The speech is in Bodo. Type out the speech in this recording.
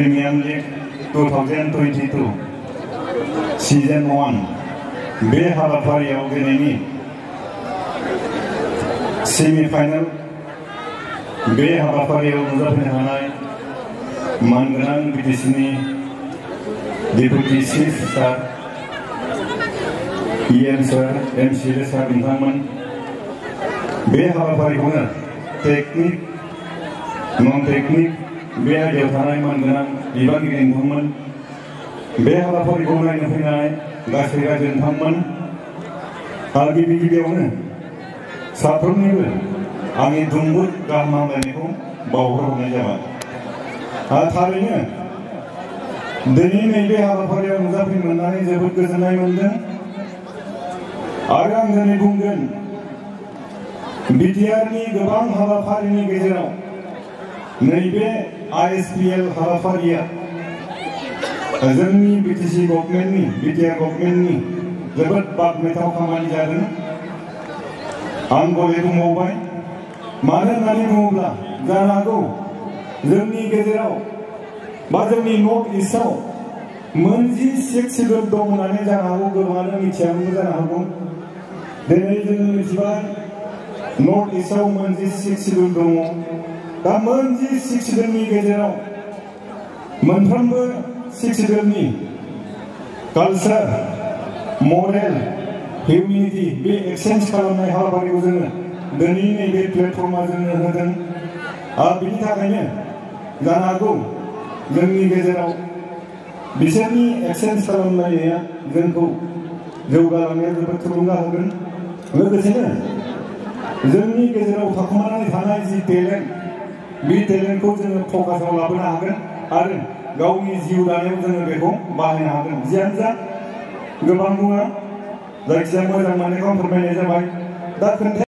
Premier League 2022 Season 1 बे हाबाफारियाव दिनैनि सेमिफाइनाल बे हाबाफारियाव नुजाफैनो हानाय मानगोनां बिटिसिनि डेपुटि चिफ सार EM सार MCL सार बिथांमोन बे हाबाफारिखौनो टेकनिक नन टेकनिक बे आयदायाव थानाय मानगोनां बिबानगिरि नोंथांमोन बे हाबाफारिखौ नायनो फैनाय गासै रायजो नोंथांमोन आरो गिबियावनो साफ्रोमनिबो आंनि दुंबुर गाहाम हामलायनायखौ बावहरनाय जाबाय। थारैनो दिनै नैबे हाबाफारियाव नुजाफैनो मोननानै जोबोद गोजोननाय मोनदों आरो आं दिनै बुंगोन बिटिआरनि गोबां हाबाफारिनि गेजेराव नैबे ISPL हाबाफारिया जोंनि बिटिसि गभर्नमेन्टनि बिटिआर गभर्नमेन्टनि जोबोद बाख्नायथाव खामानि जादों। आं गले बुंबावबाय मानो होननानै बुङोब्ला जानो हागौ जोंनि गेजेराव बा जोंनि नर्थ इस्टआव मोनजि सिक्स सिडुल दं होननानै जानो हागौ गोबाङानो मिथियाबो जानो हागौ। दिनै जोङो मिथिबाय नर्थ इस्टआव मोनजि सिक्स सिडुल दङ। दा मोनजि सिक्स सिडुलनि गेजेराव मोनफ्रोमबो सिक्स सिडुलनि कालचार मरेल हिउमेनिटी बे एक्सचेन्ज खालामनाय हाबाफारिखौ जोङो दिनै नैबे प्लेटफर्मा जोंनो होदों। बिनि थाखायनो जानो हागौ जोंनि गेजेराव बिसोरनि एक्सचेन्ज खालामनाया जोंखौ जौगालांनायाव जोबोद थुलुंगा होगोन। लोगोसेनो जोंनि गेजेराव थाखुमानानै थानाय जि टेलेन्ट बे टेलेन्टखौ जोङो फकासाव लाबोनो हागोन आरो गावनि जिउ दानायाव जोङो बेखौ बाहायनो हागोन। जियानो जा गोबां बुङा जायखिजाया मोजां मोननायखौ फोरमायनाय जाबाय। दा